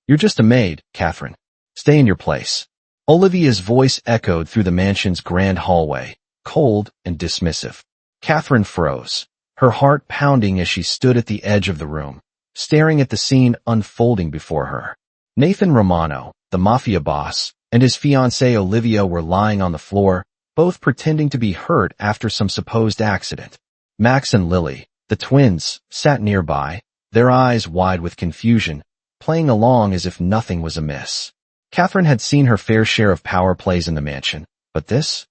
You're just a maid, Catherine. Stay in your place. Olivia's voice echoed through the mansion's grand hallway, cold and dismissive. Catherine froze, her heart pounding as she stood at the edge of the room, staring at the scene unfolding before her. Nathan Romano, the Mafia Boss, and his fiancée Olivia were lying on the floor, both pretending to be hurt after some supposed accident. Max and Lily, the twins, sat nearby, their eyes wide with confusion, playing along as if nothing was amiss. Catherine had seen her fair share of power plays in the mansion, but this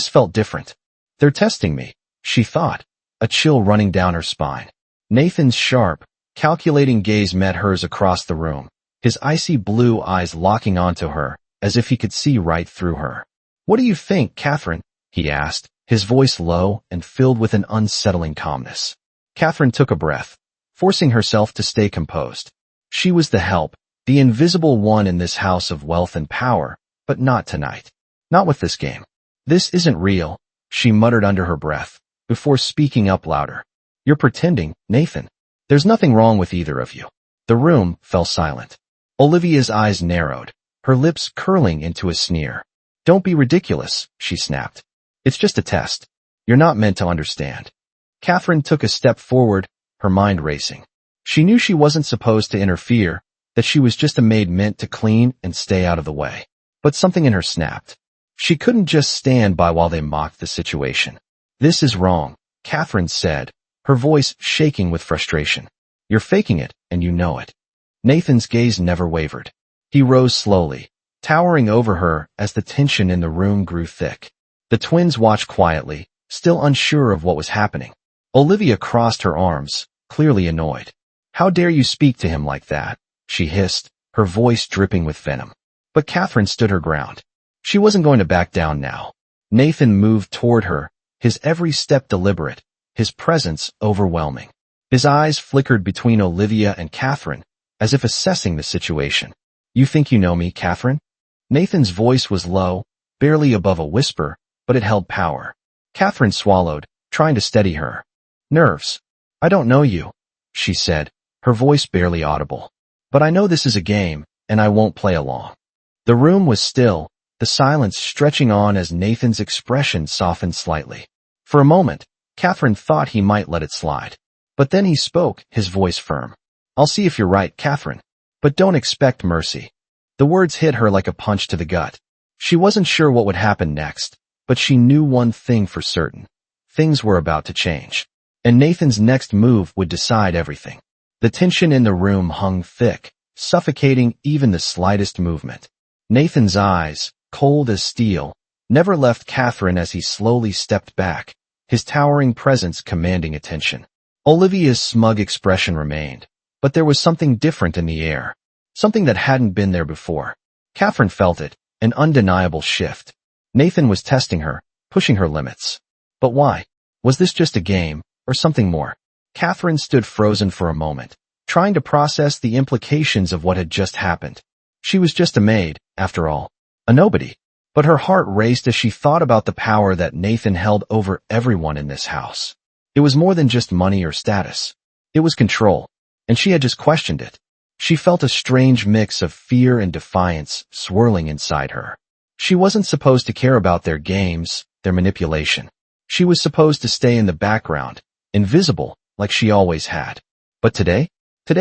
felt different. They're testing me, she thought, a chill running down her spine. Nathan's sharp, calculating gaze met hers across the room, his icy blue eyes locking onto her, as if he could see right through her. "What do you think, Catherine?" he asked, his voice low and filled with an unsettling calmness. Catherine took a breath, forcing herself to stay composed. She was the help, the invisible one in this house of wealth and power, but not tonight. Not with this game. "This isn't real," she muttered under her breath, before speaking up louder. "You're pretending, Nathan. There's nothing wrong with either of you." The room fell silent. Olivia's eyes narrowed, her lips curling into a sneer. "Don't be ridiculous," she snapped. "It's just a test. You're not meant to understand." Catherine took a step forward, her mind racing. She knew she wasn't supposed to interfere, that she was just a maid meant to clean and stay out of the way. But something in her snapped. She couldn't just stand by while they mocked the situation. "This is wrong," Catherine said, her voice shaking with frustration. "You're faking it, and you know it." Nathan's gaze never wavered. He rose slowly, towering over her as the tension in the room grew thick. The twins watched quietly, still unsure of what was happening. Olivia crossed her arms, clearly annoyed. "How dare you speak to him like that?" she hissed, her voice dripping with venom. But Catherine stood her ground. She wasn't going to back down now. Nathan moved toward her, his every step deliberate, his presence overwhelming. His eyes flickered between Olivia and Catherine, as if assessing the situation. "You think you know me, Catherine?" Nathan's voice was low, barely above a whisper, but it held power. Catherine swallowed, trying to steady her nerves. "I don't know you," she said, her voice barely audible. "But I know this is a game, and I won't play along." The room was still, the silence stretching on as Nathan's expression softened slightly. For a moment, Catherine thought he might let it slide. But then he spoke, his voice firm. "I'll see if you're right, Catherine. But don't expect mercy." The words hit her like a punch to the gut. She wasn't sure what would happen next, but she knew one thing for certain. Things were about to change. And Nathan's next move would decide everything. The tension in the room hung thick, suffocating even the slightest movement. Nathan's eyes, cold as steel, never left Catherine as he slowly stepped back, his towering presence commanding attention. Olivia's smug expression remained, but there was something different in the air, something that hadn't been there before. Catherine felt it, an undeniable shift. Nathan was testing her, pushing her limits. But why? Was this just a game, or something more? Catherine stood frozen for a moment, trying to process the implications of what had just happened. She was just a maid, after all, a nobody. But her heart raced as she thought about the power that Nathan held over everyone in this house. It was more than just money or status. It was control, and she had just questioned it. She felt a strange mix of fear and defiance swirling inside her. She wasn't supposed to care about their games, their manipulation. She was supposed to stay in the background, invisible, like she always had. But today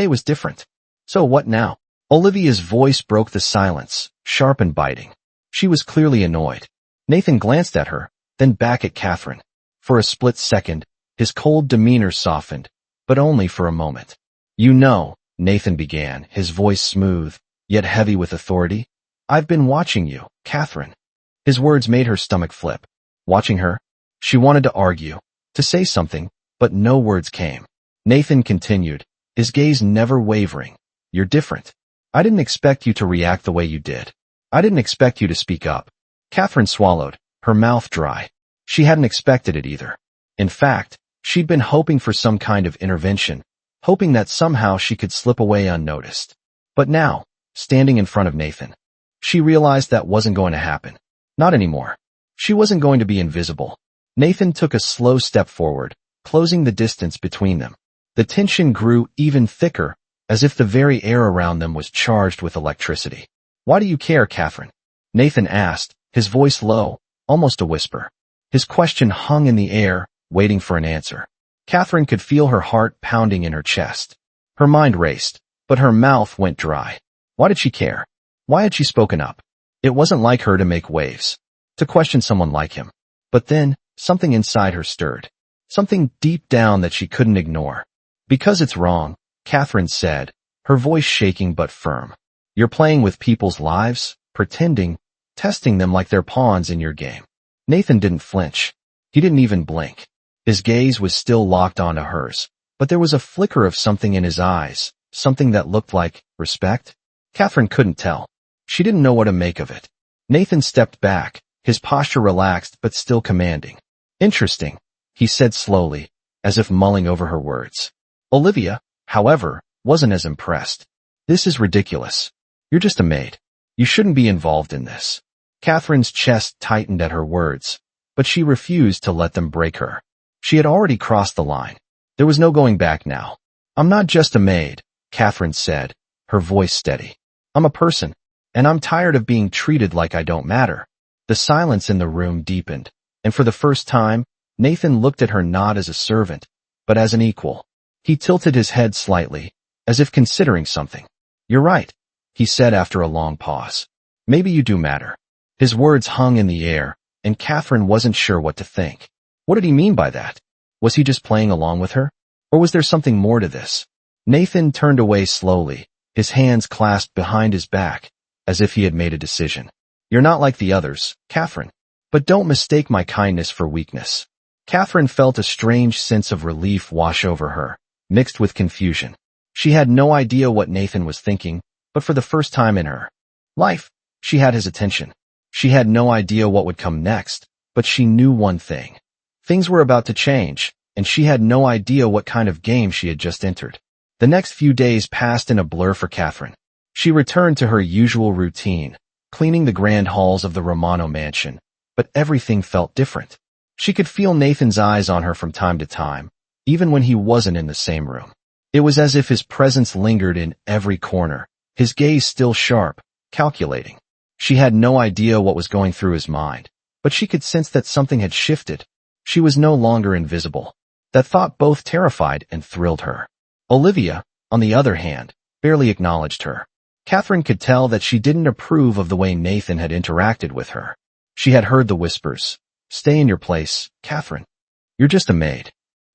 was different. So what now? Olivia's voice broke the silence, sharp and biting. She was clearly annoyed. Nathan glanced at her, then back at Catherine. For a split second, his cold demeanor softened, but only for a moment. "You know," Nathan began, his voice smooth, yet heavy with authority. "I've been watching you, Catherine." His words made her stomach flip. Watching her? She wanted to argue, to say something, but no words came. Nathan continued, his gaze never wavering. "You're different. I didn't expect you to react the way you did. I didn't expect you to speak up." Catherine swallowed, her mouth dry. She hadn't expected it either. In fact, she'd been hoping for some kind of intervention, hoping that somehow she could slip away unnoticed. But now, standing in front of Nathan, she realized that wasn't going to happen. Not anymore. She wasn't going to be invisible. Nathan took a slow step forward, closing the distance between them. The tension grew even thicker, as if the very air around them was charged with electricity. "Why do you care, Catherine?" Nathan asked, his voice low, almost a whisper. His question hung in the air, waiting for an answer. Catherine could feel her heart pounding in her chest. Her mind raced, but her mouth went dry. Why did she care? Why had she spoken up? It wasn't like her to make waves, to question someone like him. But then, something inside her stirred. Something deep down that she couldn't ignore. "Because it's wrong," Catherine said, her voice shaking but firm. "You're playing with people's lives, pretending, testing them like they're pawns in your game." Nathan didn't flinch. He didn't even blink. His gaze was still locked onto hers, but there was a flicker of something in his eyes, something that looked like respect. Catherine couldn't tell. She didn't know what to make of it. Nathan stepped back, his posture relaxed but still commanding. "Interesting," he said slowly, as if mulling over her words. Olivia, however, wasn't as impressed. "This is ridiculous. You're just a maid. You shouldn't be involved in this." Catherine's chest tightened at her words, but she refused to let them break her. She had already crossed the line. There was no going back now. "I'm not just a maid," Catherine said, her voice steady. "I'm a person, and I'm tired of being treated like I don't matter." The silence in the room deepened, and for the first time, Nathan looked at her not as a servant, but as an equal. He tilted his head slightly, as if considering something. "You're right," he said after a long pause. "Maybe you do matter." His words hung in the air, and Catherine wasn't sure what to think. What did he mean by that? Was he just playing along with her? Or was there something more to this? Nathan turned away slowly, his hands clasped behind his back, as if he had made a decision. "You're not like the others, Catherine. But don't mistake my kindness for weakness." Catherine felt a strange sense of relief wash over her, mixed with confusion. She had no idea what Nathan was thinking, but for the first time in her life, she had his attention. She had no idea what would come next, but she knew one thing. Things were about to change, and she had no idea what kind of game she had just entered. The next few days passed in a blur for Catherine. She returned to her usual routine, cleaning the grand halls of the Romano mansion, but everything felt different. She could feel Nathan's eyes on her from time to time, even when he wasn't in the same room. It was as if his presence lingered in every corner, his gaze still sharp, calculating. She had no idea what was going through his mind, but she could sense that something had shifted. She was no longer invisible. That thought both terrified and thrilled her. Olivia, on the other hand, barely acknowledged her. Catherine could tell that she didn't approve of the way Nathan had interacted with her. She had heard the whispers. "Stay in your place, Catherine. You're just a maid."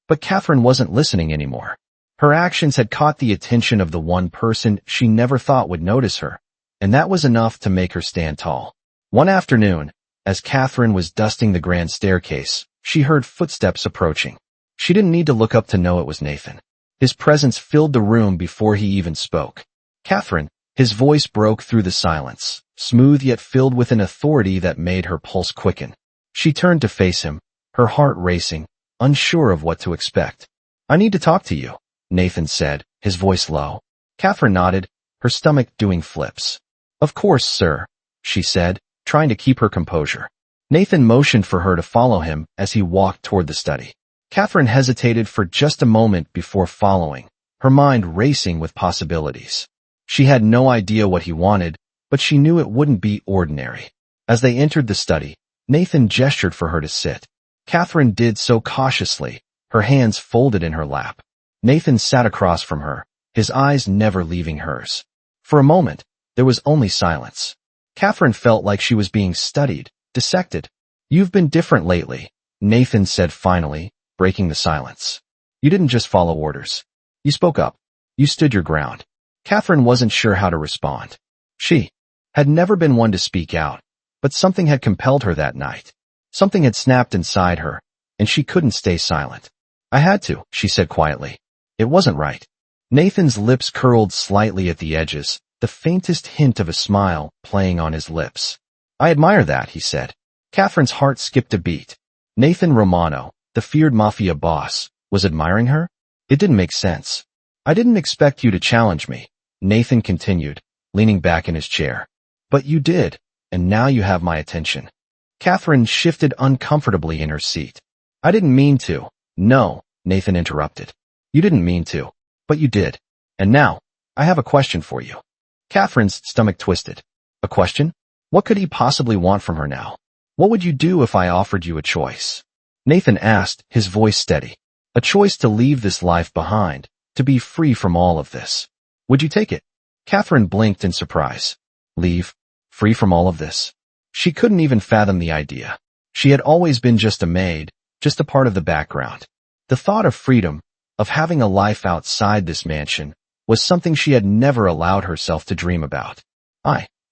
But Catherine wasn't listening anymore. Her actions had caught the attention of the one person she never thought would notice her, and that was enough to make her stand tall. One afternoon, as Catherine was dusting the grand staircase, she heard footsteps approaching. She didn't need to look up to know it was Nathan. His presence filled the room before he even spoke. "Catherine," his voice broke through the silence, smooth yet filled with an authority that made her pulse quicken. She turned to face him, her heart racing, unsure of what to expect. "I need to talk to you," Nathan said, his voice low. Catherine nodded, her stomach doing flips. "Of course, sir," she said, trying to keep her composure. Nathan motioned for her to follow him as he walked toward the study. Catherine hesitated for just a moment before following, her mind racing with possibilities. She had no idea what he wanted, but she knew it wouldn't be ordinary. As they entered the study, Nathan gestured for her to sit. Catherine did so cautiously, her hands folded in her lap. Nathan sat across from her, his eyes never leaving hers. For a moment, there was only silence. Catherine felt like she was being studied, dissected. "You've been different lately," Nathan said finally, breaking the silence. "You didn't just follow orders. You spoke up. You stood your ground." Catherine wasn't sure how to respond. She had never been one to speak out, but something had compelled her that night. Something had snapped inside her, and she couldn't stay silent. "I had to," she said quietly. "It wasn't right." Nathan's lips curled slightly at the edges, the faintest hint of a smile playing on his lips. "I admire that," he said. Catherine's heart skipped a beat. Nathan Romano, the feared Mafia boss, was admiring her? It didn't make sense. "I didn't expect you to challenge me," Nathan continued, leaning back in his chair. "But you did, and now you have my attention." Catherine shifted uncomfortably in her seat. "I didn't mean to." "No," Nathan interrupted. "You didn't mean to. But you did. And now, I have a question for you. Catherine's stomach twisted. A question? What could he possibly want from her now? What would you do if I offered you a choice? Nathan asked, his voice steady. A choice to leave this life behind, to be free from all of this. Would you take it? Catherine blinked in surprise. Leave? Free from all of this? She couldn't even fathom the idea. She had always been just a maid, just a part of the background. The thought of freedom, of having a life outside this mansion, was something she had never allowed herself to dream about.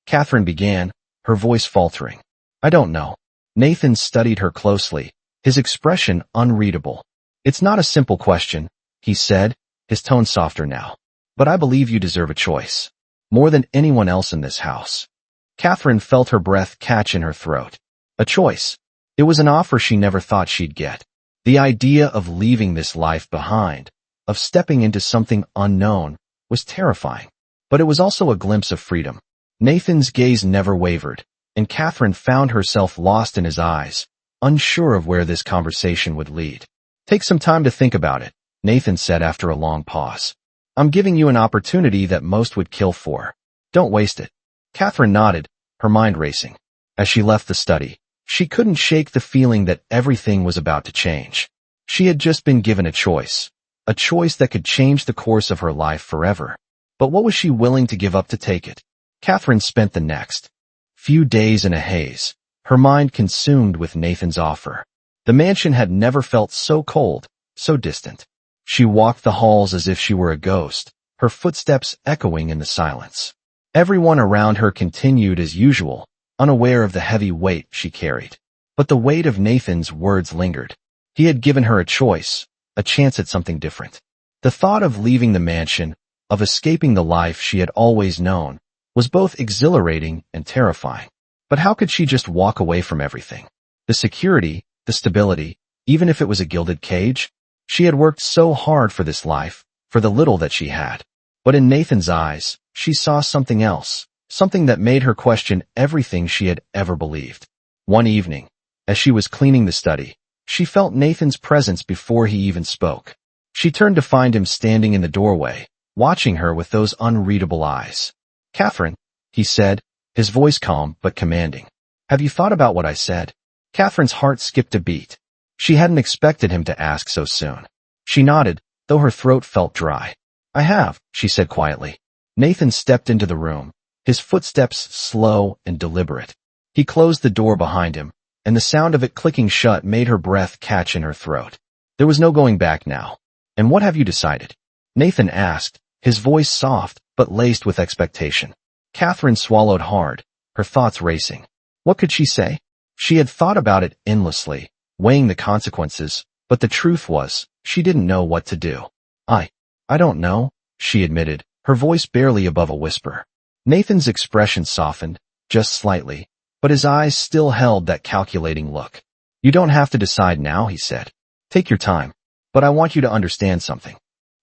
Catherine began, her voice faltering. I don't know. Nathan studied her closely, his expression unreadable. It's not a simple question, he said, his tone softer now. But I believe you deserve a choice. More than anyone else in this house. Catherine felt her breath catch in her throat. A choice. It was an offer she never thought she'd get. The idea of leaving this life behind, of stepping into something unknown, was terrifying. But it was also a glimpse of freedom. Nathan's gaze never wavered, and Catherine found herself lost in his eyes, unsure of where this conversation would lead. Take some time to think about it, Nathan said after a long pause. I'm giving you an opportunity that most would kill for. Don't waste it. Catherine nodded, her mind racing. As she left the study, she couldn't shake the feeling that everything was about to change. She had just been given a choice that could change the course of her life forever. But what was she willing to give up to take it? Catherine spent the next few days in a haze, her mind consumed with Nathan's offer. The mansion had never felt so cold, so distant. She walked the halls as if she were a ghost, her footsteps echoing in the silence. Everyone around her continued as usual, unaware of the heavy weight she carried. But the weight of Nathan's words lingered. He had given her a choice, a chance at something different. The thought of leaving the mansion, of escaping the life she had always known, was both exhilarating and terrifying. But how could she just walk away from everything? The security, the stability, even if it was a gilded cage? She had worked so hard for this life, for the little that she had. But in Nathan's eyes, she saw something else, something that made her question everything she had ever believed. One evening, as she was cleaning the study, she felt Nathan's presence before he even spoke. She turned to find him standing in the doorway, watching her with those unreadable eyes. Catherine, he said, his voice calm but commanding. Have you thought about what I said? Catherine's heart skipped a beat. She hadn't expected him to ask so soon. She nodded, though her throat felt dry. I have, she said quietly. Nathan stepped into the room, his footsteps slow and deliberate. He closed the door behind him, and the sound of it clicking shut made her breath catch in her throat. There was no going back now. And what have you decided? Nathan asked, his voice soft but laced with expectation. Catherine swallowed hard, her thoughts racing. What could she say? She had thought about it endlessly, weighing the consequences, but the truth was, she didn't know what to do. I don't know, she admitted, her voice barely above a whisper. Nathan's expression softened, just slightly, but his eyes still held that calculating look. You don't have to decide now, he said. Take your time. But I want you to understand something.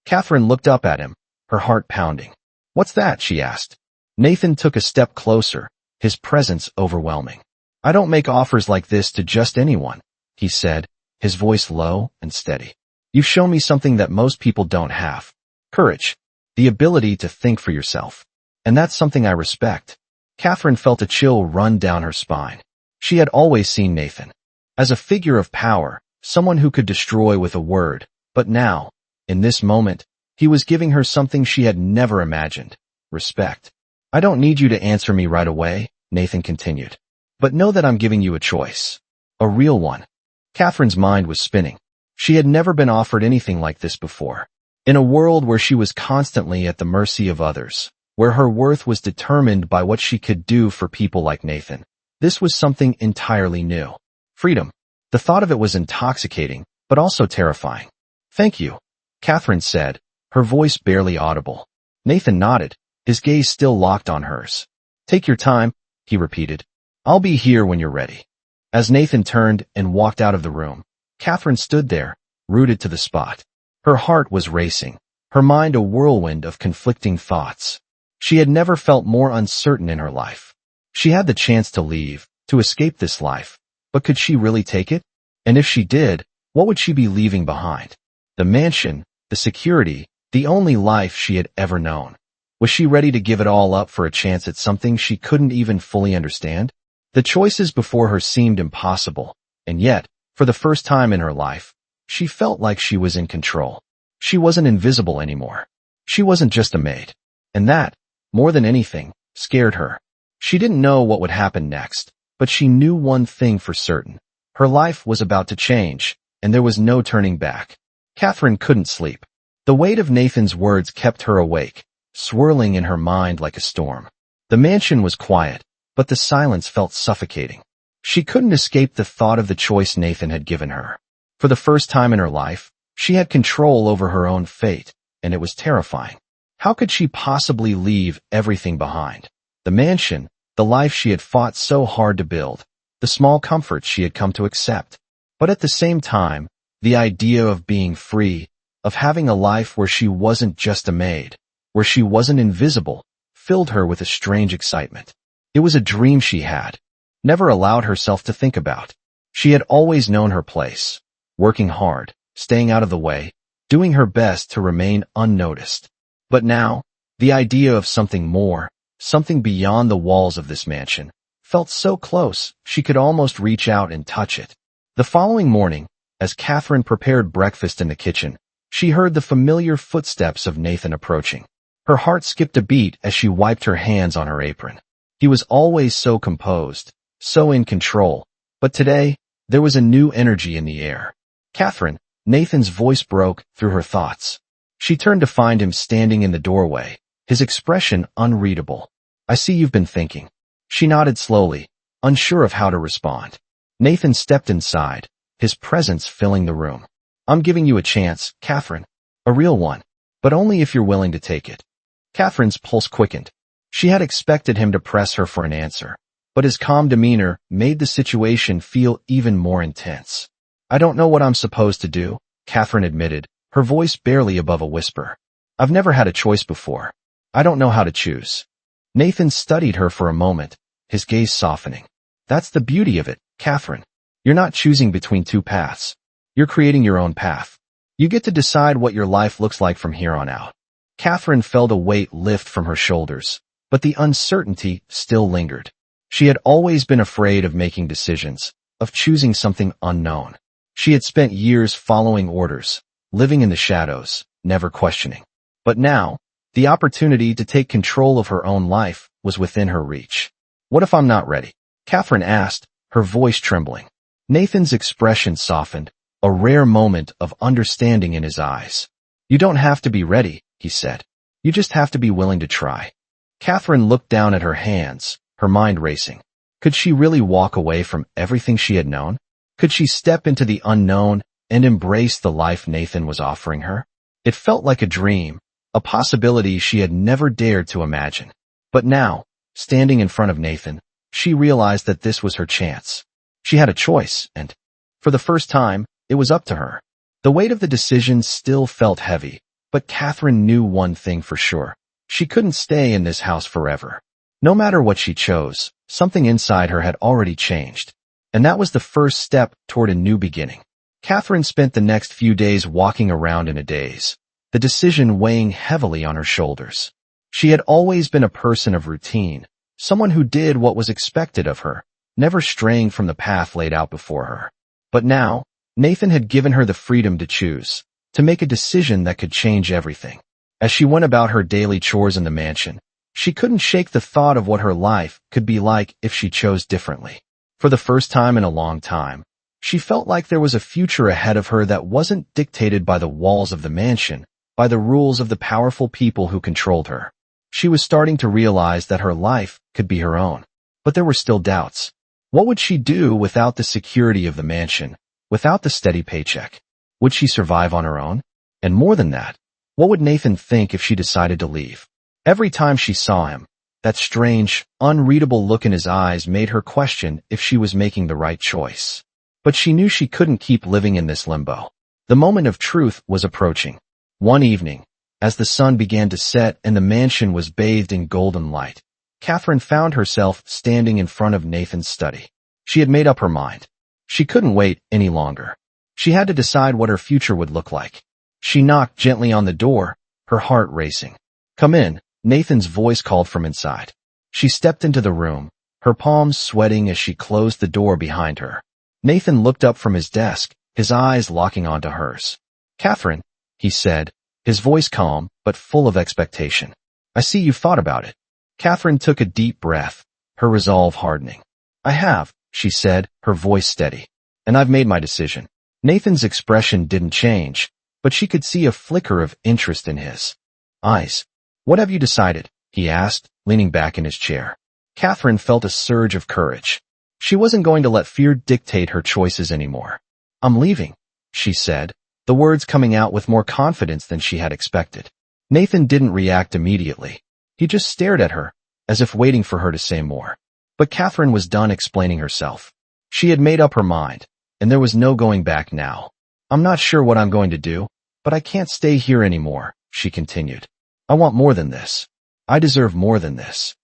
Catherine looked up at him, her heart pounding. What's that? She asked. Nathan took a step closer, his presence overwhelming. I don't make offers like this to just anyone, he said, his voice low and steady. You've shown me something that most people don't have. Courage. The ability to think for yourself. And that's something I respect. Catherine felt a chill run down her spine. She had always seen Nathan as a figure of power, someone who could destroy with a word, but now, in this moment, he was giving her something she had never imagined. Respect. I don't need you to answer me right away, Nathan continued. But know that I'm giving you a choice. A real one. Catherine's mind was spinning. She had never been offered anything like this before. In a world where she was constantly at the mercy of others, where her worth was determined by what she could do for people like Nathan, this was something entirely new. Freedom. The thought of it was intoxicating, but also terrifying. Thank you, Catherine said, her voice barely audible. Nathan nodded, his gaze still locked on hers. Take your time, he repeated. I'll be here when you're ready. As Nathan turned and walked out of the room, Catherine stood there, rooted to the spot. Her heart was racing, her mind a whirlwind of conflicting thoughts. She had never felt more uncertain in her life. She had the chance to leave, to escape this life, but could she really take it? And if she did, what would she be leaving behind? The mansion, the security, the only life she had ever known. Was she ready to give it all up for a chance at something she couldn't even fully understand? The choices before her seemed impossible, and yet, for the first time in her life, she felt like she was in control. She wasn't invisible anymore. She wasn't just a maid. And that, more than anything, scared her. She didn't know what would happen next, but she knew one thing for certain. Her life was about to change, and there was no turning back. Catherine couldn't sleep. The weight of Nathan's words kept her awake, swirling in her mind like a storm. The mansion was quiet, but the silence felt suffocating. She couldn't escape the thought of the choice Nathan had given her. For the first time in her life, she had control over her own fate, and it was terrifying. How could she possibly leave everything behind? The mansion, the life she had fought so hard to build, the small comforts she had come to accept. But at the same time, the idea of being free, of having a life where she wasn't just a maid, where she wasn't invisible, filled her with a strange excitement. It was a dream she had never allowed herself to think about. She had always known her place, working hard, staying out of the way, doing her best to remain unnoticed. But now, the idea of something more, something beyond the walls of this mansion, felt so close she could almost reach out and touch it. The following morning, as Catherine prepared breakfast in the kitchen, she heard the familiar footsteps of Nathan approaching. Her heart skipped a beat as she wiped her hands on her apron. He was always so composed, so in control, but today, there was a new energy in the air. Catherine, Nathan's voice broke through her thoughts. She turned to find him standing in the doorway, his expression unreadable. "I see you've been thinking." She nodded slowly, unsure of how to respond. Nathan stepped inside, his presence filling the room. "I'm giving you a chance, Catherine. A real one. But only if you're willing to take it." Catherine's pulse quickened. She had expected him to press her for an answer, but his calm demeanor made the situation feel even more intense. "I don't know what I'm supposed to do," Catherine admitted, her voice barely above a whisper. "I've never had a choice before. I don't know how to choose." Nathan studied her for a moment, his gaze softening. "That's the beauty of it, Catherine. You're not choosing between two paths. You're creating your own path. You get to decide what your life looks like from here on out." Catherine felt a weight lift from her shoulders, but the uncertainty still lingered. She had always been afraid of making decisions, of choosing something unknown. She had spent years following orders, living in the shadows, never questioning. But now, the opportunity to take control of her own life was within her reach. "What if I'm not ready?" Catherine asked, her voice trembling. Nathan's expression softened, a rare moment of understanding in his eyes. "You don't have to be ready," he said. "You just have to be willing to try." Catherine looked down at her hands, her mind racing. Could she really walk away from everything she had known? Could she step into the unknown and embrace the life Nathan was offering her? It felt like a dream, a possibility she had never dared to imagine. But now, standing in front of Nathan, she realized that this was her chance. She had a choice, and, for the first time, it was up to her. The weight of the decision still felt heavy, but Catherine knew one thing for sure. She couldn't stay in this house forever. No matter what she chose, something inside her had already changed. And that was the first step toward a new beginning. Catherine spent the next few days walking around in a daze, the decision weighing heavily on her shoulders. She had always been a person of routine, someone who did what was expected of her, never straying from the path laid out before her. But now, Nathan had given her the freedom to choose, to make a decision that could change everything. As she went about her daily chores in the mansion, she couldn't shake the thought of what her life could be like if she chose differently. For the first time in a long time, she felt like there was a future ahead of her that wasn't dictated by the walls of the mansion, by the rules of the powerful people who controlled her. She was starting to realize that her life could be her own. But there were still doubts. What would she do without the security of the mansion, without the steady paycheck? Would she survive on her own? And more than that, what would Nathan think if she decided to leave? Every time she saw him, that strange, unreadable look in his eyes made her question if she was making the right choice. But she knew she couldn't keep living in this limbo. The moment of truth was approaching. One evening, as the sun began to set and the mansion was bathed in golden light, Catherine found herself standing in front of Nathan's study. She had made up her mind. She couldn't wait any longer. She had to decide what her future would look like. She knocked gently on the door, her heart racing. "Come in," Nathan's voice called from inside. She stepped into the room, her palms sweating as she closed the door behind her. Nathan looked up from his desk, his eyes locking onto hers. "Catherine," he said, his voice calm but full of expectation. "I see you've thought about it." Catherine took a deep breath, her resolve hardening. "I have," she said, her voice steady. "And I've made my decision." Nathan's expression didn't change, but she could see a flicker of interest in his eyes. "What have you decided?" he asked, leaning back in his chair. Catherine felt a surge of courage. She wasn't going to let fear dictate her choices anymore. "I'm leaving," she said, the words coming out with more confidence than she had expected. Nathan didn't react immediately. He just stared at her, as if waiting for her to say more. But Catherine was done explaining herself. She had made up her mind, and there was no going back now. "I'm not sure what I'm going to do, but I can't stay here anymore," she continued. "I want more than this. I deserve more than this."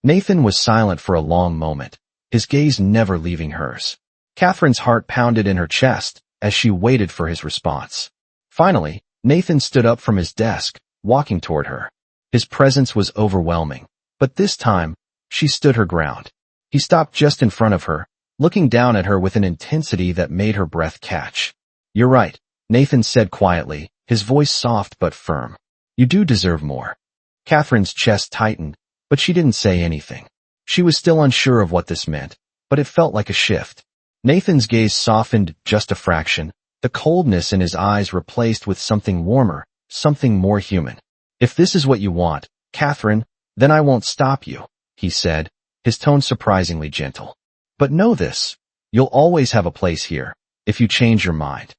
Nathan was silent for a long moment, his gaze never leaving hers. Catherine's heart pounded in her chest as she waited for his response. Finally, Nathan stood up from his desk, walking toward her. His presence was overwhelming, but this time, she stood her ground. He stopped just in front of her, looking down at her with an intensity that made her breath catch. "You're right," Nathan said quietly, his voice soft but firm. "You do deserve more." Catherine's chest tightened, but she didn't say anything. She was still unsure of what this meant, but it felt like a shift. Nathan's gaze softened just a fraction, the coldness in his eyes replaced with something warmer, something more human. "If this is what you want, Catherine, then I won't stop you," he said, his tone surprisingly gentle. "But know this, you'll always have a place here, if you change your mind."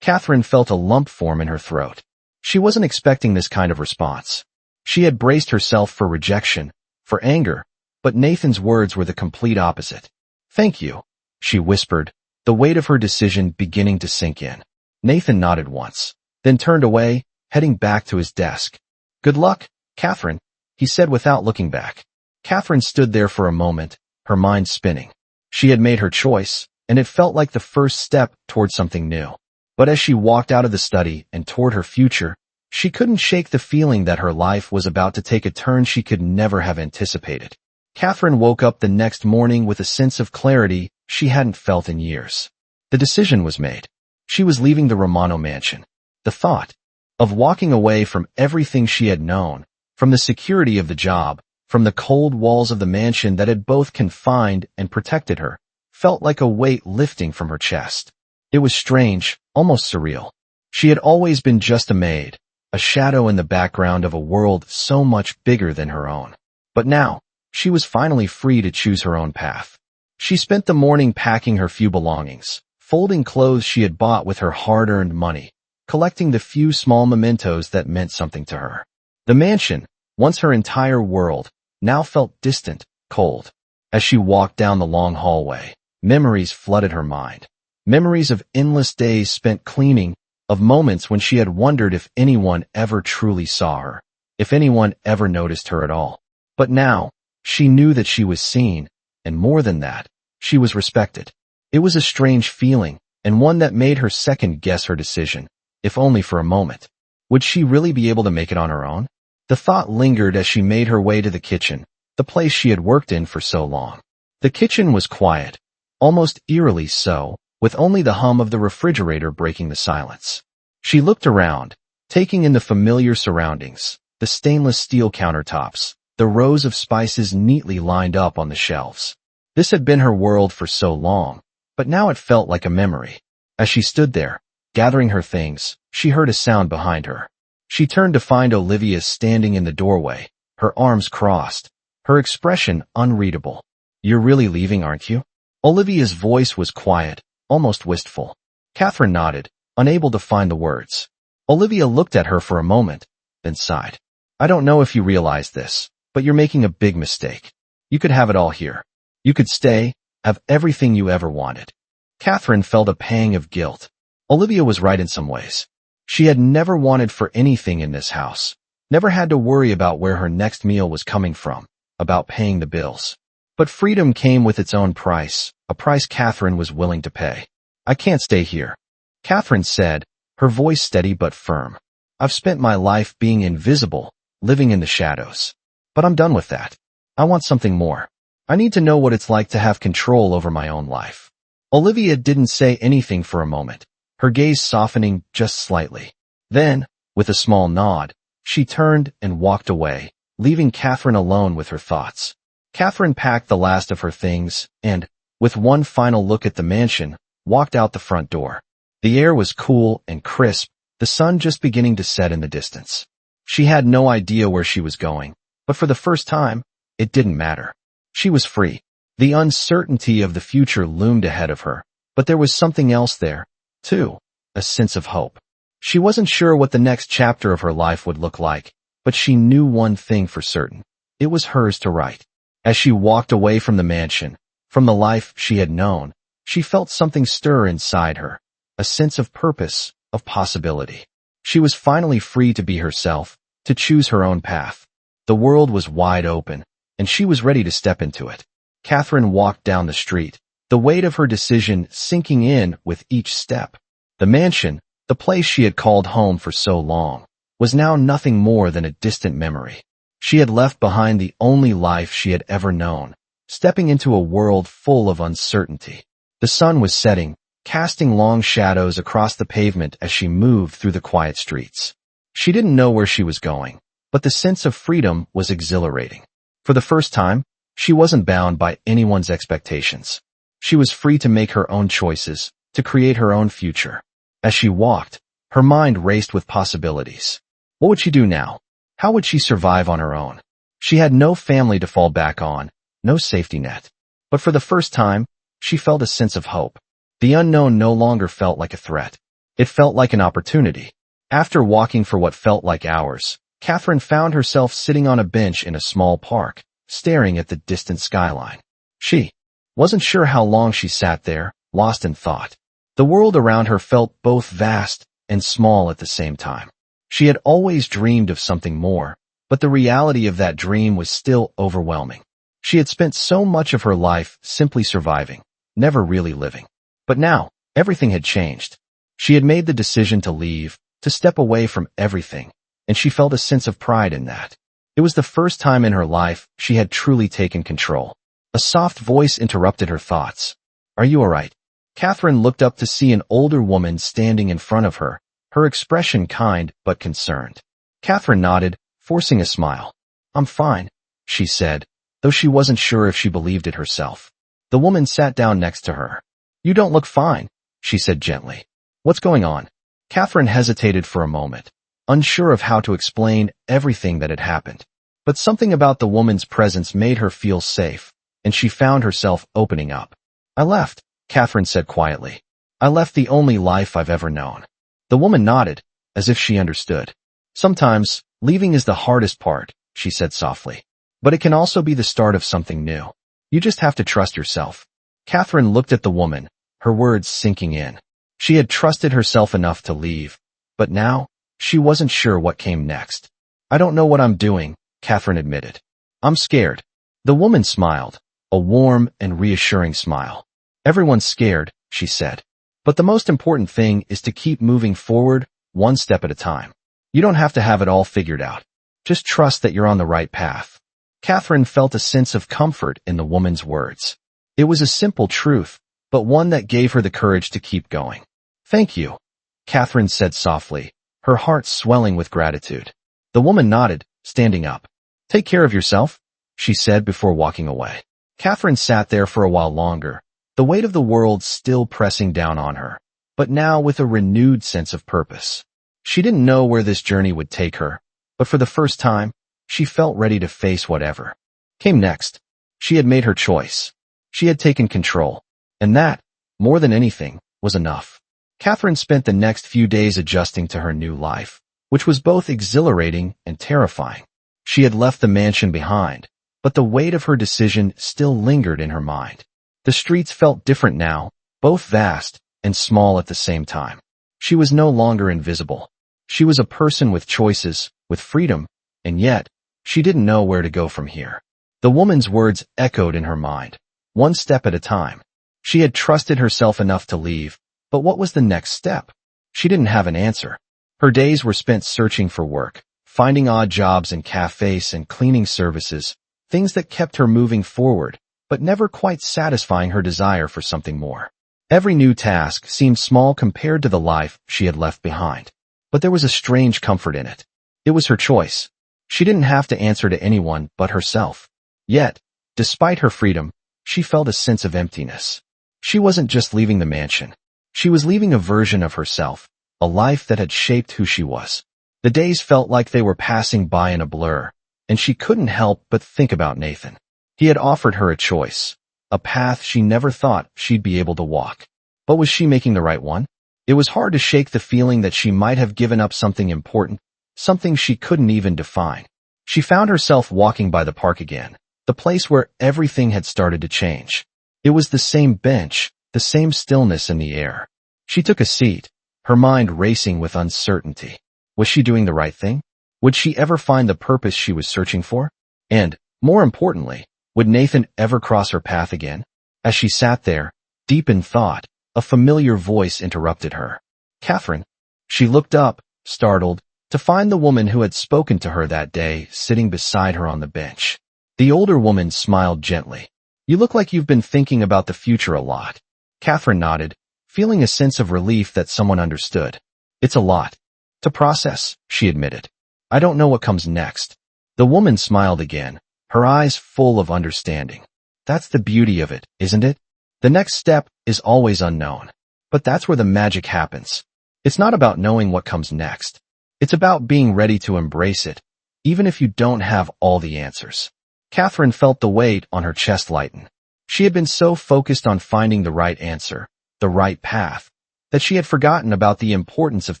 Catherine felt a lump form in her throat. She wasn't expecting this kind of response. She had braced herself for rejection, for anger, but Nathan's words were the complete opposite. "Thank you," she whispered, the weight of her decision beginning to sink in. Nathan nodded once, then turned away, heading back to his desk. "Good luck, Catherine," he said without looking back. Catherine stood there for a moment, her mind spinning. She had made her choice, and it felt like the first step toward something new. But as she walked out of the study and toward her future, she couldn't shake the feeling that her life was about to take a turn she could never have anticipated. Catherine woke up the next morning with a sense of clarity she hadn't felt in years. The decision was made. She was leaving the Romano mansion. The thought of walking away from everything she had known, from the security of the job, from the cold walls of the mansion that had both confined and protected her, felt like a weight lifting from her chest. It was strange, almost surreal. She had always been just a maid, a shadow in the background of a world so much bigger than her own. But now, she was finally free to choose her own path. She spent the morning packing her few belongings, folding clothes she had bought with her hard-earned money, collecting the few small mementos that meant something to her. The mansion, once her entire world, now felt distant, cold. As she walked down the long hallway, memories flooded her mind. Memories of endless days spent cleaning, of moments when she had wondered if anyone ever truly saw her, if anyone ever noticed her at all. But now, she knew that she was seen, and more than that, she was respected. It was a strange feeling, and one that made her second-guess her decision, if only for a moment. Would she really be able to make it on her own? The thought lingered as she made her way to the kitchen, the place she had worked in for so long. The kitchen was quiet, almost eerily so, with only the hum of the refrigerator breaking the silence. She looked around, taking in the familiar surroundings, the stainless steel countertops, the rows of spices neatly lined up on the shelves. This had been her world for so long, but now it felt like a memory. As she stood there, gathering her things, she heard a sound behind her. She turned to find Olivia standing in the doorway, her arms crossed, her expression unreadable. "You're really leaving, aren't you?" Olivia's voice was quiet, almost wistful. Catherine nodded, unable to find the words. Olivia looked at her for a moment, then sighed. "I don't know if you realize this, but you're making a big mistake. You could have it all here. You could stay, have everything you ever wanted." Catherine felt a pang of guilt. Olivia was right in some ways. She had never wanted for anything in this house, never had to worry about where her next meal was coming from, about paying the bills. But freedom came with its own price, a price Catherine was willing to pay. "I can't stay here," Catherine said, her voice steady but firm. "I've spent my life being invisible, living in the shadows. But I'm done with that. I want something more. I need to know what it's like to have control over my own life. Olivia didn't say anything for a moment, her gaze softening just slightly. Then, with a small nod, she turned and walked away, leaving Catherine alone with her thoughts. Catherine packed the last of her things and, with one final look at the mansion, walked out the front door. The air was cool and crisp, the sun just beginning to set in the distance. She had no idea where she was going, but for the first time, it didn't matter. She was free. The uncertainty of the future loomed ahead of her, but there was something else there, too, a sense of hope. She wasn't sure what the next chapter of her life would look like, but she knew one thing for certain. It was hers to write. As she walked away from the mansion, from the life she had known, she felt something stir inside her, a sense of purpose, of possibility. She was finally free to be herself, to choose her own path. The world was wide open, and she was ready to step into it. Catherine walked down the street, the weight of her decision sinking in with each step. The mansion, the place she had called home for so long, was now nothing more than a distant memory. She had left behind the only life she had ever known, stepping into a world full of uncertainty. The sun was setting, casting long shadows across the pavement as she moved through the quiet streets. She didn't know where she was going, but the sense of freedom was exhilarating. For the first time, she wasn't bound by anyone's expectations. She was free to make her own choices, to create her own future. As she walked, her mind raced with possibilities. What would she do now? How would she survive on her own? She had no family to fall back on, no safety net. But for the first time, she felt a sense of hope. The unknown no longer felt like a threat. It felt like an opportunity. After walking for what felt like hours, Catherine found herself sitting on a bench in a small park, staring at the distant skyline. She wasn't sure how long she sat there, lost in thought. The world around her felt both vast and small at the same time. She had always dreamed of something more, but the reality of that dream was still overwhelming. She had spent so much of her life simply surviving, never really living. But now, everything had changed. She had made the decision to leave, to step away from everything, and she felt a sense of pride in that. It was the first time in her life she had truly taken control. A soft voice interrupted her thoughts. "Are you all right?" Catherine looked up to see an older woman standing in front of her, her expression kind but concerned. Catherine nodded, forcing a smile. "I'm fine," she said, though she wasn't sure if she believed it herself. The woman sat down next to her. "You don't look fine," she said gently. "What's going on?" Catherine hesitated for a moment, unsure of how to explain everything that had happened. But something about the woman's presence made her feel safe, and she found herself opening up. "I left," Catherine said quietly. "I left the only life I've ever known." The woman nodded, as if she understood. "Sometimes, leaving is the hardest part," she said softly. "But it can also be the start of something new. You just have to trust yourself." Catherine looked at the woman, her words sinking in. She had trusted herself enough to leave, but now, she wasn't sure what came next. "I don't know what I'm doing," Catherine admitted. "I'm scared." The woman smiled, a warm and reassuring smile. "Everyone's scared," she said. "But the most important thing is to keep moving forward, one step at a time. You don't have to have it all figured out. Just trust that you're on the right path." Catherine felt a sense of comfort in the woman's words. It was a simple truth, but one that gave her the courage to keep going. "Thank you," Catherine said softly, her heart swelling with gratitude. The woman nodded, standing up. "Take care of yourself," she said before walking away. Catherine sat there for a while longer, the weight of the world still pressing down on her, but now with a renewed sense of purpose. She didn't know where this journey would take her, but for the first time, she felt ready to face whatever came next. She had made her choice. She had taken control, and that, more than anything, was enough. Catherine spent the next few days adjusting to her new life, which was both exhilarating and terrifying. She had left the mansion behind, but the weight of her decision still lingered in her mind. The streets felt different now, both vast and small at the same time. She was no longer invisible. She was a person with choices, with freedom, and yet, she didn't know where to go from here. The woman's words echoed in her mind, one step at a time. She had trusted herself enough to leave, but what was the next step? She didn't have an answer. Her days were spent searching for work, finding odd jobs in cafes and cleaning services, things that kept her moving forward, but never quite satisfying her desire for something more. Every new task seemed small compared to the life she had left behind, but there was a strange comfort in it. It was her choice. She didn't have to answer to anyone but herself. Yet, despite her freedom, she felt a sense of emptiness. She wasn't just leaving the mansion. She was leaving a version of herself, a life that had shaped who she was. The days felt like they were passing by in a blur, and she couldn't help but think about Nathan. He had offered her a choice, a path she never thought she'd be able to walk. But was she making the right one? It was hard to shake the feeling that she might have given up something important, something she couldn't even define. She found herself walking by the park again, the place where everything had started to change. It was the same bench, the same stillness in the air. She took a seat, her mind racing with uncertainty. Was she doing the right thing? Would she ever find the purpose she was searching for? And, more importantly, would Nathan ever cross her path again? As she sat there, deep in thought, a familiar voice interrupted her. "Catherine." She looked up, startled, to find the woman who had spoken to her that day sitting beside her on the bench. The older woman smiled gently. "You look like you've been thinking about the future a lot." Catherine nodded, feeling a sense of relief that someone understood. "It's a lot to process," she admitted. "I don't know what comes next." The woman smiled again, her eyes full of understanding. "That's the beauty of it, isn't it? The next step is always unknown. But that's where the magic happens. It's not about knowing what comes next. It's about being ready to embrace it, even if you don't have all the answers." Catherine felt the weight on her chest lighten. She had been so focused on finding the right answer, the right path, that she had forgotten about the importance of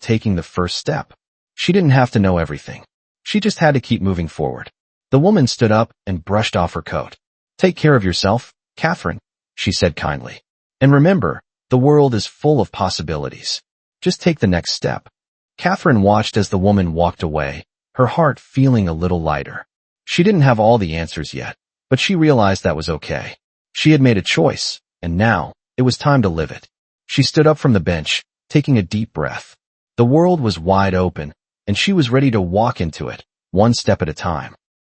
taking the first step. She didn't have to know everything. She just had to keep moving forward. The woman stood up and brushed off her coat. "Take care of yourself, Catherine," she said kindly. "And remember, the world is full of possibilities. Just take the next step." Catherine watched as the woman walked away, her heart feeling a little lighter. She didn't have all the answers yet, but she realized that was okay. She had made a choice, and now, it was time to live it. She stood up from the bench, taking a deep breath. The world was wide open, and she was ready to walk into it, one step at a time.